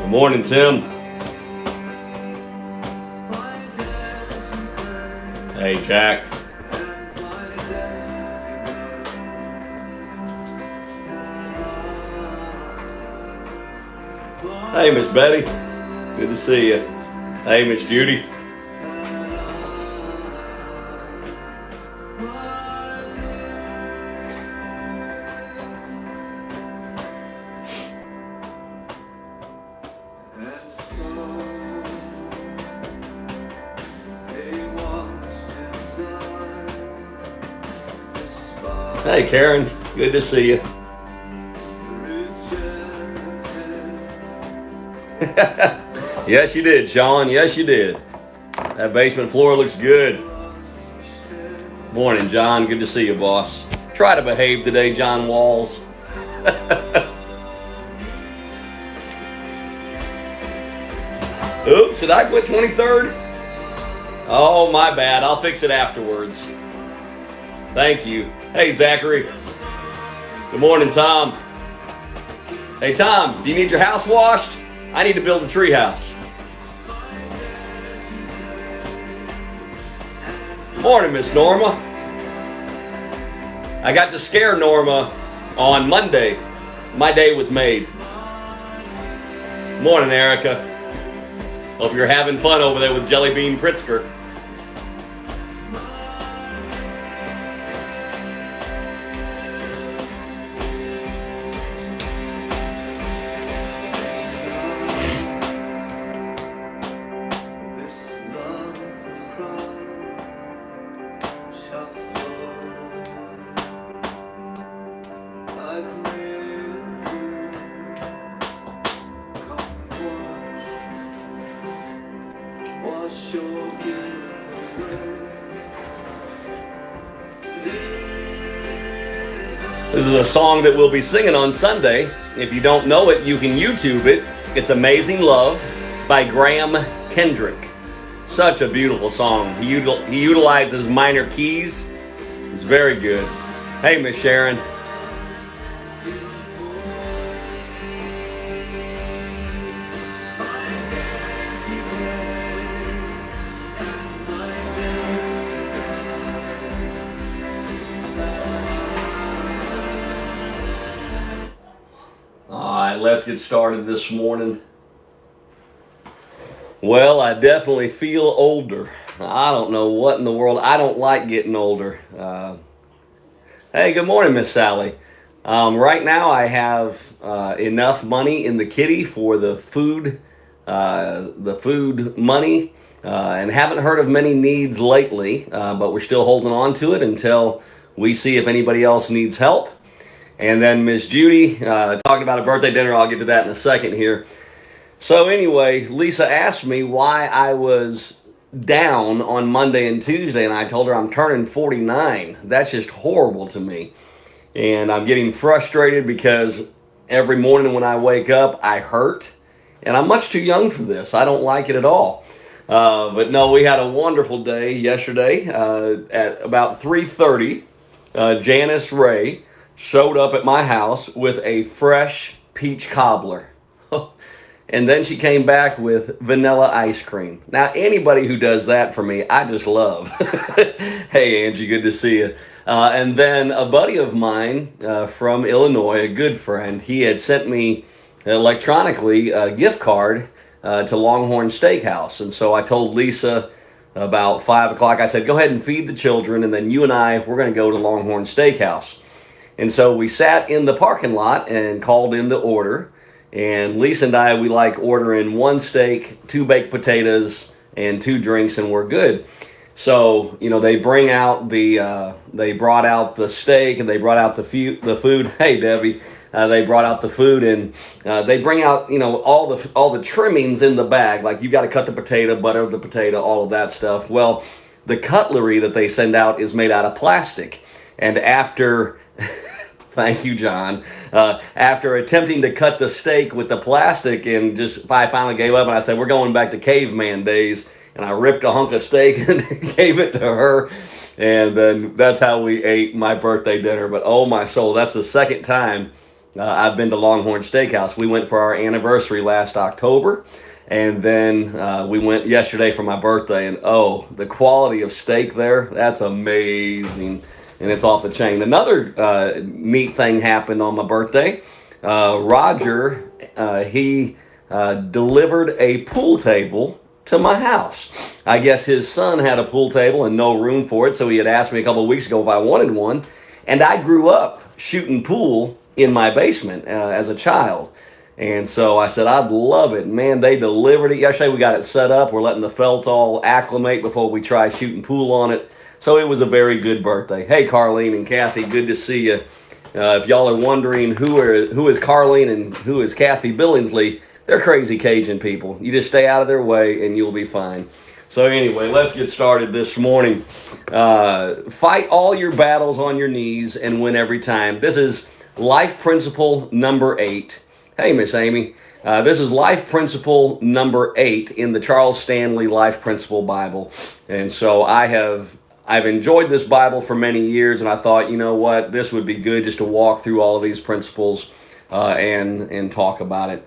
Good morning, Tim. Hey, Jack. Hey, Miss Betty. Good to see you. Hey, Miss Judy. Hey, Karen. Good to see you. Yes, you did, Sean. Yes, you did. That basement floor looks good. Morning, John. Good to see you, boss. Try to behave today, John Walls. Oops, did I put 23rd? Oh, my bad. I'll fix it afterwards. Thank you. Hey, Zachary. Good morning, Tom. Hey, Tom, do you need your house washed? I need to build a tree house. Good morning, Miss Norma. I got to scare Norma on Monday. My day was made. Good morning, Erica. Hope you're having fun over there with Jelly Bean Pritzker. This is a song that we'll be singing on Sunday. If you don't know it, you can YouTube it. It's Amazing Love by Graham Kendrick. Such a beautiful song. He utilizes minor keys. It's very good. Hey, Miss Sharon. Let's get started this morning. Well, I definitely feel older. I don't know what in the world. I don't like getting older. Hey, good morning, Miss Sally. Right now I have enough money in the kitty for the food money, and haven't heard of many needs lately, but we're still holding on to it until we see if anybody else needs help. And then Miss Judy talking about a birthday dinner. I'll get to that in a second here. So anyway, Lisa asked me why I was down on Monday and Tuesday, and I told her I'm turning 49. That's just horrible to me. And I'm getting frustrated because every morning when I wake up, I hurt. And I'm much too young for this. I don't like it at all. But no, we had a wonderful day yesterday. At about 3:30, Janice Ray showed up at my house with a fresh peach cobbler. And then she came back with vanilla ice cream. Now, anybody who does that for me, I just love. Hey, Angie, good to see you. And then a buddy of mine from Illinois, a good friend, he had sent me electronically a gift card to Longhorn Steakhouse. And so I told Lisa about 5 o'clock, I said, go ahead and feed the children, and then you and I, we're going to go to Longhorn Steakhouse. And so we sat in the parking lot and called in the order. And Lisa and I, we like ordering 1 steak, 2 baked potatoes, and 2 drinks, and we're good. So, you know, they brought out the steak, and they brought out the food. Hey, Debbie. They brought out the food, and they bring out, you know, all the trimmings in the bag. Like, you got to cut the potato, butter the potato, all of that stuff. Well, the cutlery that they send out is made out of plastic. And after... Thank you, John. After attempting to cut the steak with the plastic, and I finally gave up, and I said, we're going back to caveman days. and I ripped a hunk of steak and gave it to her. And then that's how we ate my birthday dinner. But oh my soul, that's the second time I've been to Longhorn Steakhouse. We went for our anniversary last October, and then we went yesterday for my birthday. And oh, the quality of steak there, that's amazing. And it's off the chain. Another neat thing happened on my birthday. Roger, he delivered a pool table to my house. I guess his son had a pool table and no room for it, so he had asked me a couple of weeks ago if I wanted one. And I grew up shooting pool in my basement as a child. And so I said, I'd love it. Man, they delivered it yesterday. We got it set up. We're letting the felt all acclimate before we try shooting pool on it. So it was a very good birthday. Hey, Carlene and Kathy, good to see you. If y'all are wondering who is Carlene and who is Kathy Billingsley, they're crazy Cajun people. You just stay out of their way and you'll be fine. So anyway, let's get started this morning. Fight all your battles on your knees and win every time. This is life principle number 8. Hey, Miss Amy. This is life principle number 8 in the Charles Stanley Life Principle Bible. And so I've enjoyed this Bible for many years, and I thought, you know what, this would be good just to walk through all of these principles and talk about it.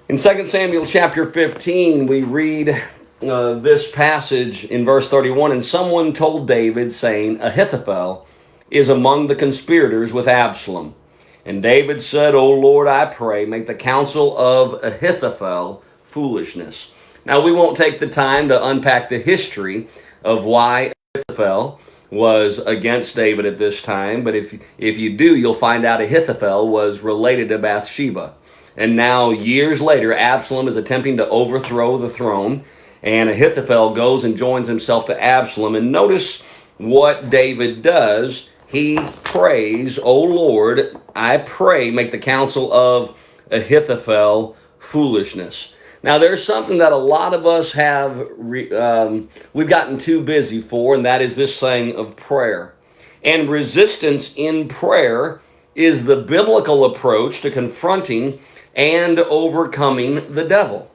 In 2 Samuel chapter 15, we read this passage in verse 31, and someone told David, saying, Ahithophel is among the conspirators with Absalom. And David said, O Lord, I pray, make the counsel of Ahithophel foolishness. Now, we won't take the time to unpack the history of why Ahithophel was against David at this time, but if you do, you'll find out Ahithophel was related to Bathsheba. And now, years later, Absalom is attempting to overthrow the throne, and Ahithophel goes and joins himself to Absalom. And notice what David does. He prays, O Lord, I pray, make the counsel of Ahithophel foolishness. Now, there's something that a lot of us have, we've gotten too busy for, and that is this thing of prayer. And resistance in prayer is the biblical approach to confronting and overcoming the devil.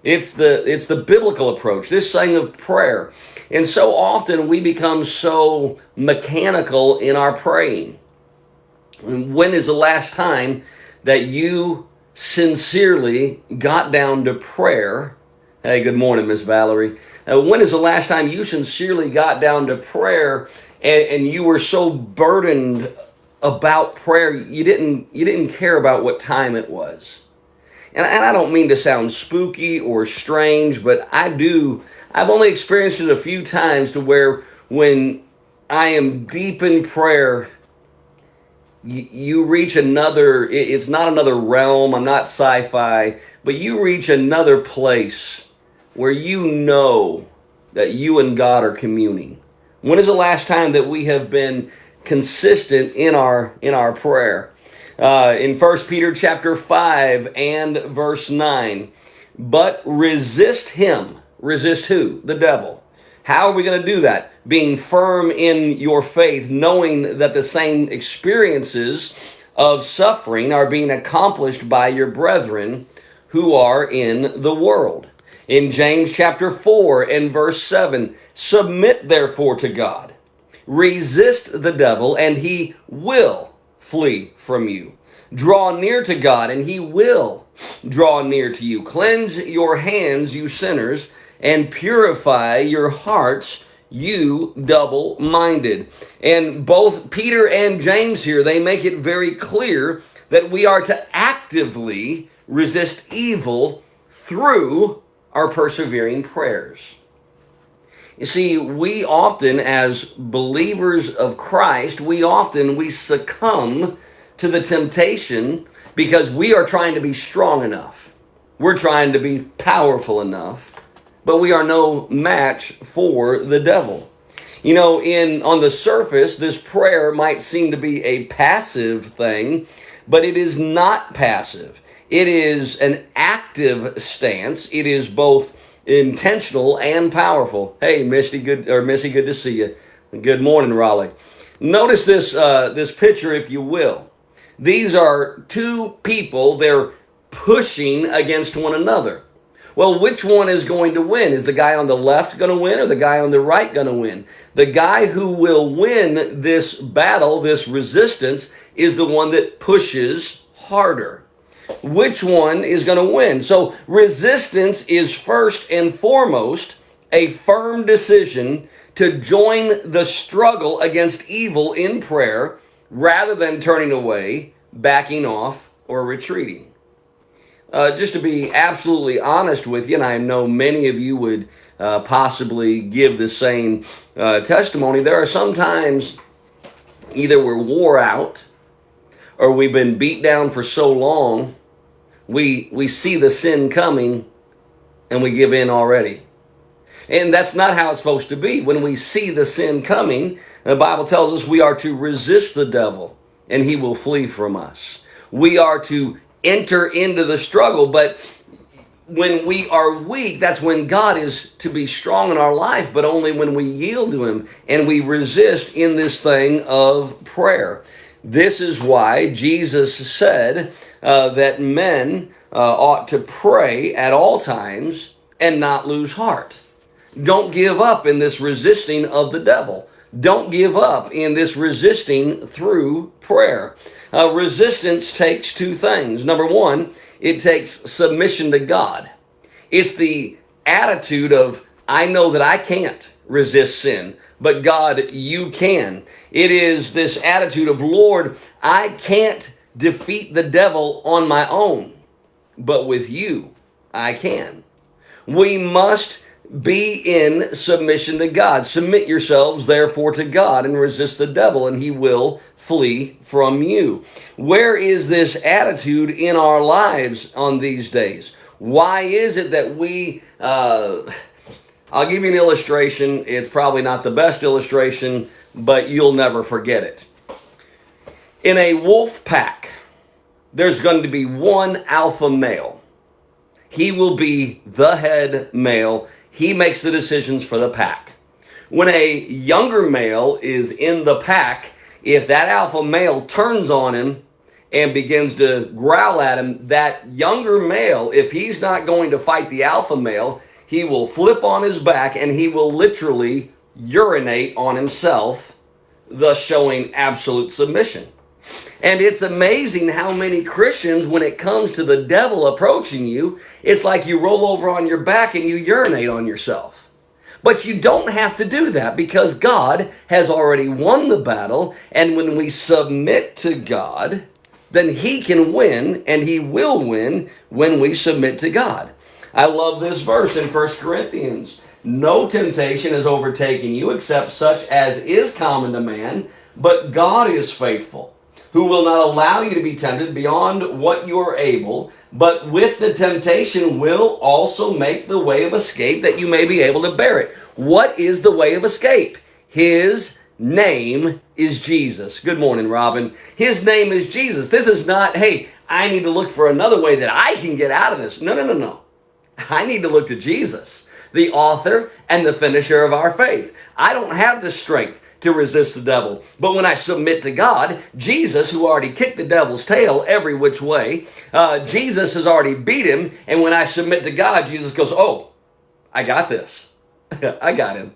It's the biblical approach, this thing of prayer. And so often we become so mechanical in our praying. When is the last time that you sincerely got down to prayer? Hey, good morning, Miss Valerie. When is the last time you sincerely got down to prayer and you were so burdened about prayer you didn't care about what time it was? And I don't mean to sound spooky or strange, but I've only experienced it a few times to where when I am deep in prayer, you reach another, it's not another realm, I'm not sci-fi, but you reach another place where you know that you and God are communing. When is the last time that we have been consistent in our prayer? In 1 Peter chapter 5 and verse 9, but resist him. Resist who? The devil. How are we going to do that? Being firm in your faith, knowing that the same experiences of suffering are being accomplished by your brethren who are in the world. In James chapter 4 and verse 7, submit therefore to God. Resist the devil, and he will flee from you. Draw near to God, and he will draw near to you. Cleanse your hands, you sinners, and purify your hearts, you double-minded. And both Peter and James here, they make it very clear that we are to actively resist evil through our persevering prayers. You see, we often, as believers of Christ, we succumb to the temptation because we are trying to be strong enough. We're trying to be powerful enough, but we are no match for the devil. You know, on the surface, this prayer might seem to be a passive thing, but it is not passive. It is an active stance. It is both intentional and powerful. Hey, Missy, good to see you. Good morning, Raleigh. Notice this picture, if you will. These are two people. They're pushing against one another. Well, which one is going to win? Is the guy on the left going to win or the guy on the right going to win? The guy who will win this battle, this resistance, is the one that pushes harder. Which one is going to win? So resistance is first and foremost a firm decision to join the struggle against evil in prayer rather than turning away, backing off, or retreating. Just to be absolutely honest with you, and I know many of you would possibly give the same testimony, there are sometimes either we're wore out or we've been beat down for so long, we see the sin coming and we give in already. And that's not how it's supposed to be. When we see the sin coming, the Bible tells us we are to resist the devil and he will flee from us. We are to enter into the struggle, but when we are weak, that's when God is to be strong in our life, but only when we yield to him and we resist in this thing of prayer. This is why Jesus said that men ought to pray at all times and not lose heart. Don't give up in this resisting of the devil. Don't give up in this resisting through prayer. Resistance takes two things. Number one, it takes submission to God. It's the attitude of, I know that I can't resist sin, but God, you can. It is this attitude of, Lord, I can't defeat the devil on my own, but with you, I can. We must be in submission to God. Submit yourselves, therefore, to God and resist the devil, and he will flee from you. Where is this attitude in our lives on these days? Why is it that we... I'll give you an illustration. It's probably not the best illustration, but you'll never forget it. In a wolf pack, there's going to be one alpha male. He will be the head male. He makes the decisions for the pack. When a younger male is in the pack, if that alpha male turns on him and begins to growl at him, that younger male, if he's not going to fight the alpha male, he will flip on his back and he will literally urinate on himself, thus showing absolute submission. And it's amazing how many Christians, when it comes to the devil approaching you, it's like you roll over on your back and you urinate on yourself. But you don't have to do that because God has already won the battle. And when we submit to God, then he can win, and he will win when we submit to God. I love this verse in 1 Corinthians. No temptation has overtaken you except such as is common to man, but God is faithful, who will not allow you to be tempted beyond what you are able, but with the temptation will also make the way of escape that you may be able to bear it. What is the way of escape? His name is Jesus. Good morning, Robin. His name is Jesus. This is not, hey, I need to look for another way that I can get out of this. No. I need to look to Jesus, the author and the finisher of our faith. I don't have the strength to resist the devil. But when I submit to God, Jesus, who already kicked the devil's tail every which way, Jesus has already beat him. And when I submit to God, Jesus goes, oh, I got this. I got him.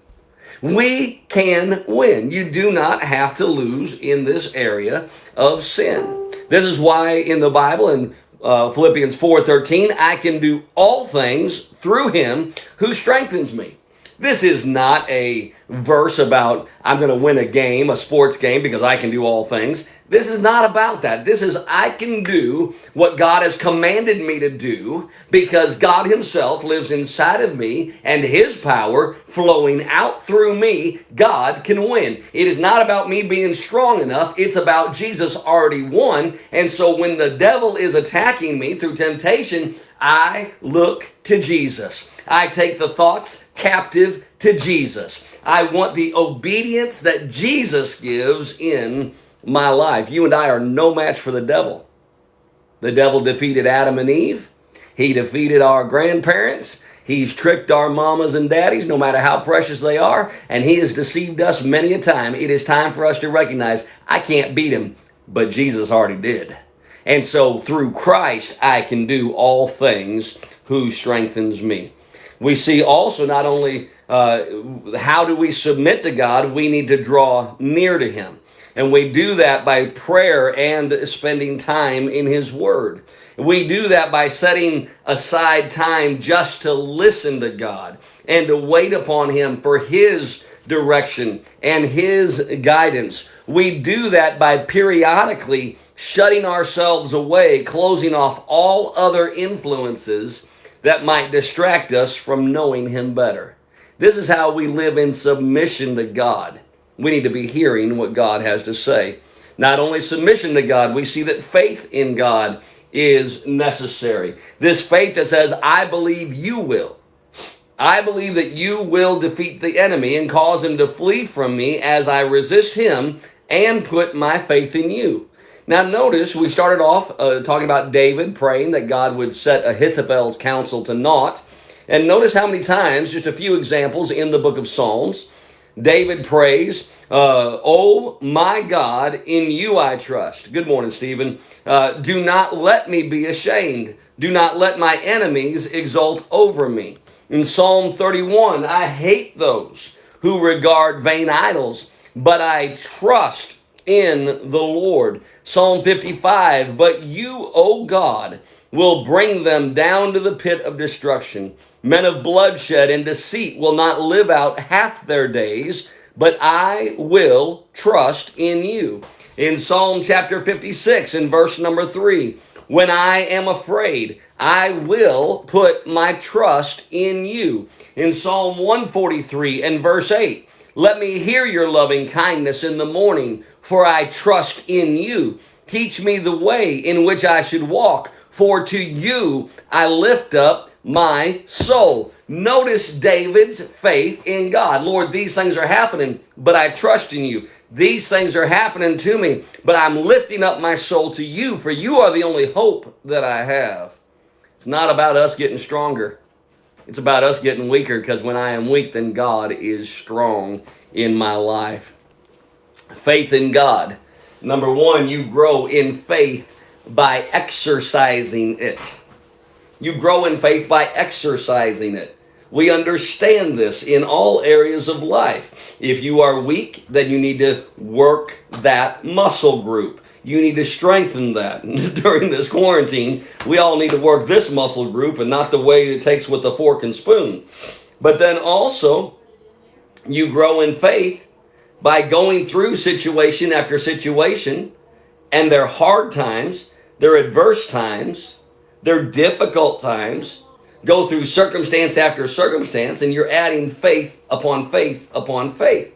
We can win. You do not have to lose in this area of sin. This is why in the Bible, in Philippians 4:13, I can do all things through him who strengthens me. This is not a verse about I'm going to win a game, a sports game, because I can do all things. This is not about that. This is I can do what God has commanded me to do because God himself lives inside of me and his power flowing out through me. God can win. It is not about me being strong enough. It's about Jesus already won. And so when the devil is attacking me through temptation, I look to Jesus. I take the thoughts captive to Jesus. I want the obedience that Jesus gives in my life. You and I are no match for the devil. The devil defeated Adam and Eve. He defeated our grandparents. He's tricked our mamas and daddies, no matter how precious they are, and he has deceived us many a time. It is time for us to recognize I can't beat him, but Jesus already did. And so through Christ, I can do all things who strengthens me. We see also not only how do we submit to God, we need to draw near to him. And we do that by prayer and spending time in his word. We do that by setting aside time just to listen to God and to wait upon him for his direction and his guidance. We do that by periodically shutting ourselves away, closing off all other influences that might distract us from knowing him better. This is how we live in submission to God. We need to be hearing what God has to say. Not only submission to God, we see that faith in God is necessary. This faith that says, I believe you will. I believe that you will defeat the enemy and cause him to flee from me as I resist him and put my faith in you. Now notice we started off talking about David praying that God would set Ahithophel's counsel to naught. And notice how many times, just a few examples in the book of Psalms, David prays, oh my God, in you I trust. Good morning, Stephen. Do not let me be ashamed. Do not let my enemies exult over me. In Psalm 31, I hate those who regard vain idols, but I trust in the Lord. Psalm 55, but you, O God, will bring them down to the pit of destruction. Men of bloodshed and deceit will not live out half their days, but I will trust in you. In Psalm chapter 56 and verse number 3, when I am afraid, I will put my trust in you. In Psalm 143 and verse 8, let me hear your loving kindness in the morning, for I trust in you. Teach me the way in which I should walk, for to you I lift up my soul. Notice David's faith in God. Lord, these things are happening, but I trust in you. These things are happening to me, but I'm lifting up my soul to you, for you are the only hope that I have. It's not about us getting stronger. It's about us getting weaker, because when I am weak, then God is strong in my life. Faith in God. Number one, you grow in faith by exercising it. You grow in faith by exercising it. We understand this in all areas of life. If you are weak, then you need to work that muscle group. You need to strengthen that. During this quarantine, we all need to work this muscle group and not the way it takes with a fork and spoon. But then also, you grow in faith by going through situation after situation, and their hard times, their adverse times, their difficult times, go through circumstance after circumstance, and you're adding faith upon faith upon faith.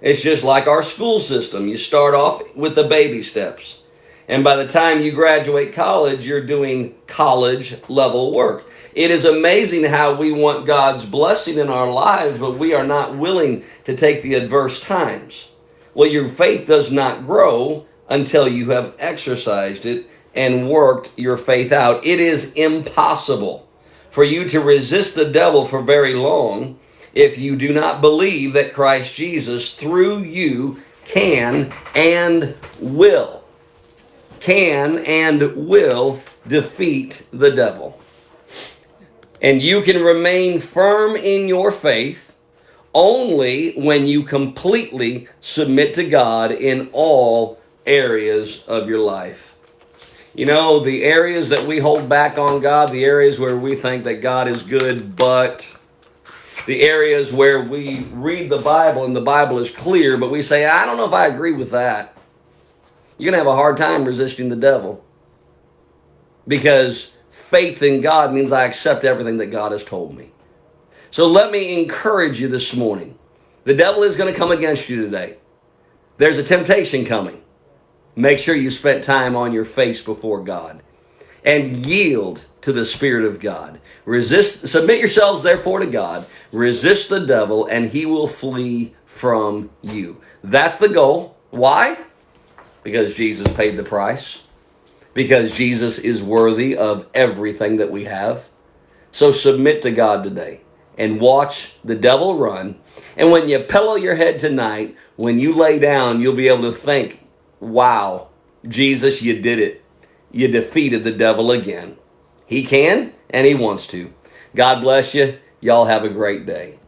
It's just like our school system. You start off with the baby steps, and by the time you graduate college, you're doing college level work. It is amazing how we want God's blessing in our lives, but we are not willing to take the adverse times. Well, your faith does not grow until you have exercised it and worked your faith out. It is impossible for you to resist the devil for very long if you do not believe that Christ Jesus through you can and will defeat the devil. And you can remain firm in your faith only when you completely submit to God in all areas of your life. You know, the areas that we hold back on God, the areas where we think that God is good, but the areas where we read the Bible and the Bible is clear, but we say, I don't know if I agree with that. You're going to have a hard time resisting the devil, because faith in God means I accept everything that God has told me. So let me encourage you this morning. The devil is going to come against you today. There's a temptation coming. Make sure you spent time on your face before God and yield to the Spirit of God. Submit yourselves therefore to God. Resist the devil and he will flee from you. That's the goal. Why? Because Jesus paid the price. Because Jesus is worthy of everything that we have. So submit to God today and watch the devil run. And when you pillow your head tonight, when you lay down, you'll be able to think, wow, Jesus, you did it. You defeated the devil again. He can and He wants to. God bless you. Y'all have a great day.